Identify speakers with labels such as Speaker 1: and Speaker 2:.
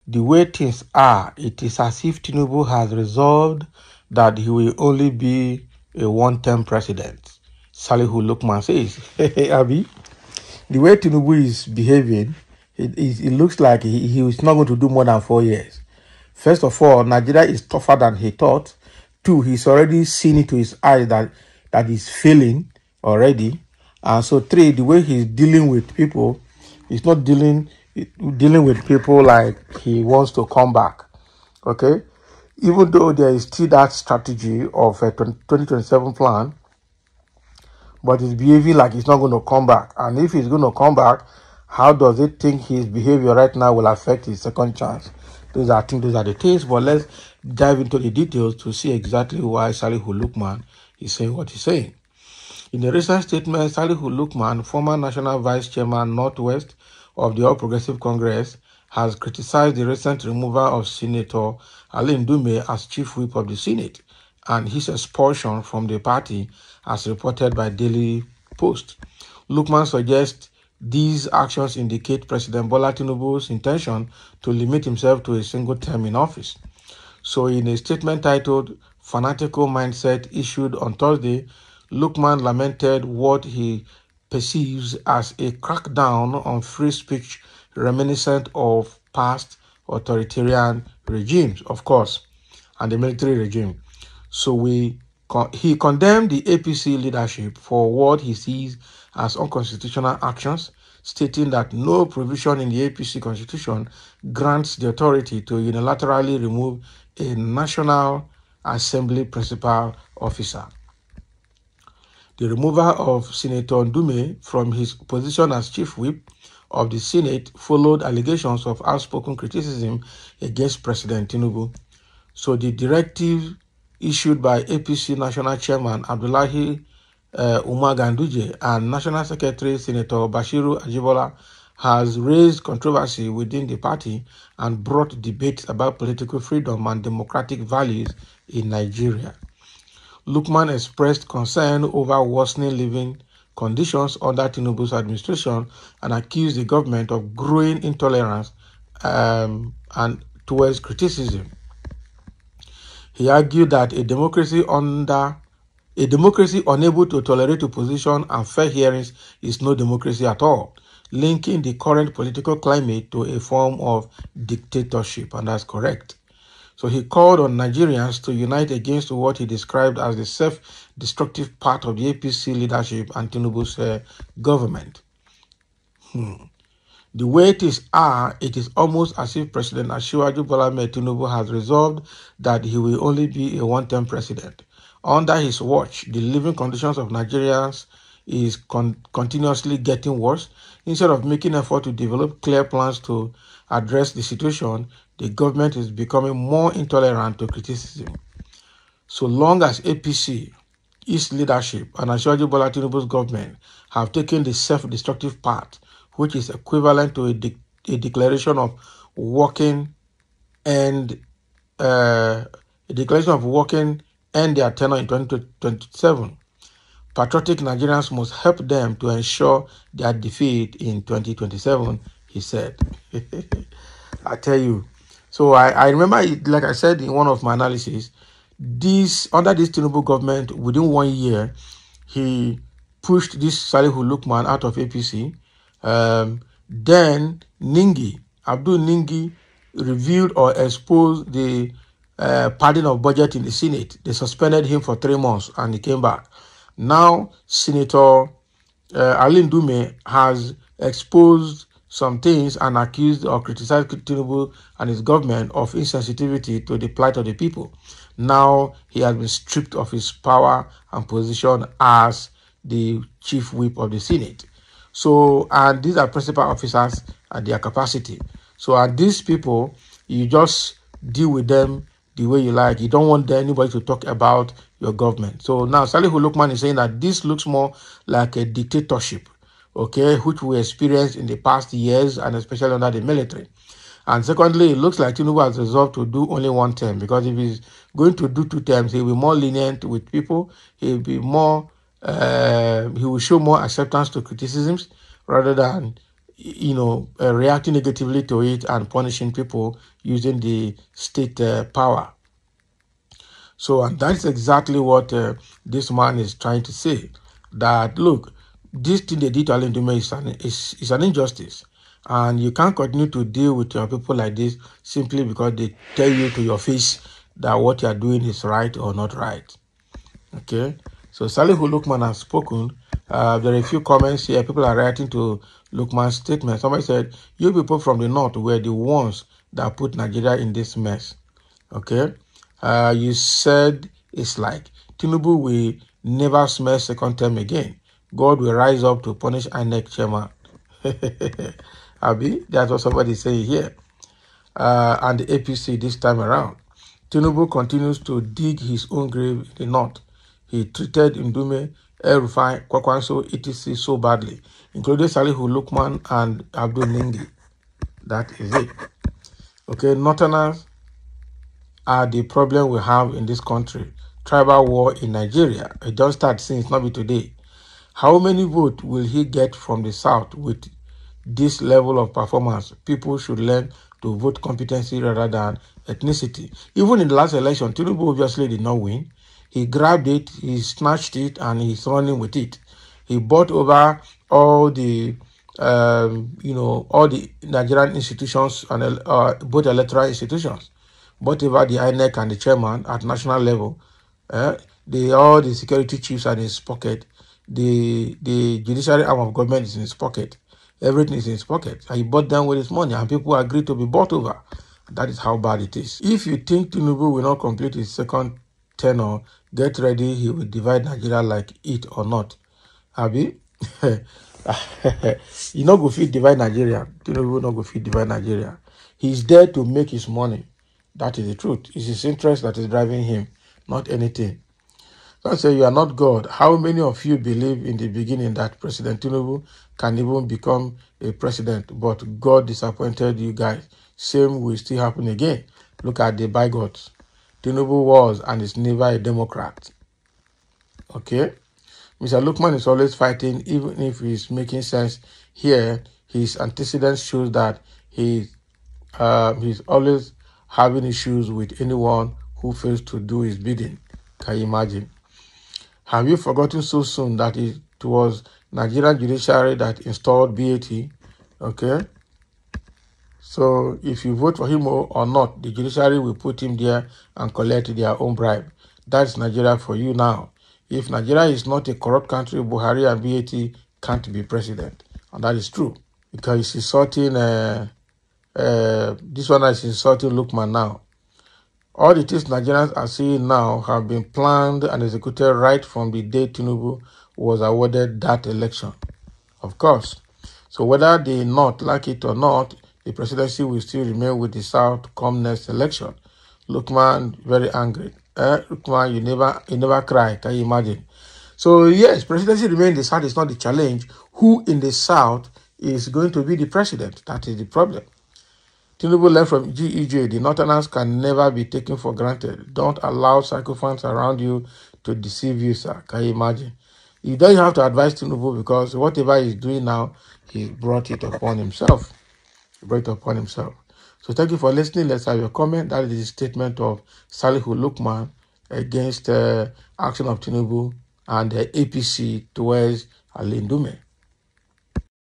Speaker 1: the way things are, it is as if Tinubu has resolved that he will only be a one-term president. Salihu Lukman says, Abi, the way Tinubu is behaving, it looks like he is not going to do more than 4 years. First of all, Nigeria is tougher than he thought. Two, he's already seen it to his eyes that he's failing already. And so three, the way he's dealing with people, he's not dealing with people like he wants to come back. Okay? Even though there is still that strategy of a 2027 plan, but he's behaving like he's not going to come back. And if he's going to come back, how does it think his behavior right now will affect his second chance? I think those are the things, but let's dive into the details to see exactly why Salihu Lukman is saying what he's saying. In a recent statement, Salihu Lukman, former National Vice Chairman Northwest of the All Progressive Congress, has criticized the recent removal of Senator Ali Ndume as Chief Whip of the Senate and his expulsion from the party, as reported by Daily Post. Lukman suggests these actions indicate President Bola Tinubu's intention to limit himself to a single term in office. So in a statement titled Fanatical Mindset issued on Thursday, Lukman lamented what he perceives as a crackdown on free speech reminiscent of past authoritarian regimes, of course, and the military regime. So he condemned the APC leadership for what he sees as unconstitutional actions, stating that no provision in the APC constitution grants the authority to unilaterally remove a National Assembly principal officer. The removal of Senator Ndume from his position as Chief Whip of the Senate followed allegations of outspoken criticism against President Tinubu. So the directive issued by APC National Chairman Abdullahi Umar Ganduje and National Secretary Senator Bashiru Ajibola has raised controversy within the party and brought debates about political freedom and democratic values in Nigeria. Lukman expressed concern over worsening living conditions under Tinubu's administration and accused the government of growing intolerance and towards criticism. He argued that a democracy unable to tolerate opposition and fair hearings is no democracy at all, linking the current political climate to a form of dictatorship, and that's correct. So he called on Nigerians to unite against what he described as the self-destructive part of the APC leadership and Tinubu's government. The way things are, it is almost as if President Asiwaju Bola Ahmed Tinubu has resolved that he will only be a one-term president. Under his watch, the living conditions of Nigerians is continuously getting worse. Instead of making effort to develop clear plans to address the situation, the government is becoming more intolerant to criticism. So long as APC, its leadership, and Asiwaju Bola Tinubu's government have taken the self-destructive path, which is equivalent to a declaration of working and their tenure in 2027. Patriotic Nigerians must help them to ensure their defeat in 2027, he said. I tell you. So I remember, like I said in one of my analysis, under this Tinubu government, within 1 year, he pushed this Salihu Lukman out of APC. Then Abdul Ningi revealed or exposed the padding of budget in the Senate. They suspended him for 3 months and he came back. Now, Senator Ali Ndume has exposed some things and accused or criticized Tinubu and his government of insensitivity to the plight of the people. Now, he has been stripped of his power and position as the Chief Whip of the Senate. So, and these are principal officers at their capacity. So, and these people, you just deal with them the way you like. You don't want anybody to talk about your government. So now Salihu Lukman is saying that this looks more like a dictatorship, okay, which we experienced in the past years and especially under the military. And secondly, it looks like Tinubu has resolved to do only one term, because if he's going to do 2 terms, he'll be more lenient with people. He'll be more, he will show more acceptance to criticisms rather than reacting negatively to it and punishing people using the state power. So, and that's exactly what this man is trying to say. That, look, this thing they did to Alain Dume is an injustice. And you can't continue to deal with your people like this simply because they tell you to your face that what you are doing is right or not right. Okay? So, Salihu Lukman has spoken. There are a few comments here. People are writing to Lukman's statement. Somebody said, you people from the north were the ones that put Nigeria in this mess. Okay? You said it's like Tinubu will never smell second term again. God will rise up to punish INEC chairman. Abi, that's what somebody is saying here. And the APC this time around. Tinubu continues to dig his own grave in the north. He treated Ndume, El-Rufai, Kwakwanso, etc. so badly, including Salihu Lukman and Abdul Ningi. That is it. Okay, Northerners are the problem we have in this country. Tribal war in Nigeria. It don't start since, not be today. How many votes will he get from the South with this level of performance? People should learn to vote competency rather than ethnicity. Even in the last election, Tinubu obviously did not win. He grabbed it, he snatched it, and he's running with it. He bought over all the, all the Nigerian institutions and both electoral institutions. Bought over the INEC and the chairman at national level. All the security chiefs are in his pocket. The judiciary arm of government is in his pocket. Everything is in his pocket. And he bought them with his money, and people agree to be bought over. That is how bad it is. If you think Tinubu will not complete his second tenure, get ready, he will divide Nigeria like it or not. Abi? He not go fit divide Nigeria. Tinubu not go fit divide Nigeria. He's there to make his money. That is the truth. It's his interest that is driving him, not anything. Don't say you are not God. How many of you believe in the beginning that President Tinubu can even become a president, but God disappointed you guys? Same will still happen again. Look at the bigots. Tinubu was and is never a Democrat. Okay? Mr. Lukman is always fighting, even if he's making sense here. His antecedents shows that he's always having issues with anyone who fails to do his bidding. Can you imagine? Have you forgotten so soon that it was Nigerian judiciary that installed BAT? Okay? So if you vote for him or not, the judiciary will put him there and collect their own bribe. That's Nigeria for you now. If Nigeria is not a corrupt country, Buhari and BAT can't be president. And that is true. Because he's insulting, this one is insulting Lukman now. All the things Nigerians are seeing now have been planned and executed right from the day Tinubu was awarded that election. Of course. So whether they not like it or not, the presidency will still remain with the South come next election. Lukman very angry. Lukman, you never cry. Can you imagine? So yes, presidency remains in the South is not the challenge. Who in the South is going to be the president? That is the problem. Tinubu learned from GEJ. The Northerners can never be taken for granted. Don't allow sycophants around you to deceive you, sir. Can you imagine? You don't have to advise Tinubu because whatever he's doing now, he brought it upon himself. He brought it upon himself. So thank you for listening. Let's have your comment. That is the statement of Salihu Lukman against action of Tinubu and the APC towards Alain Dume.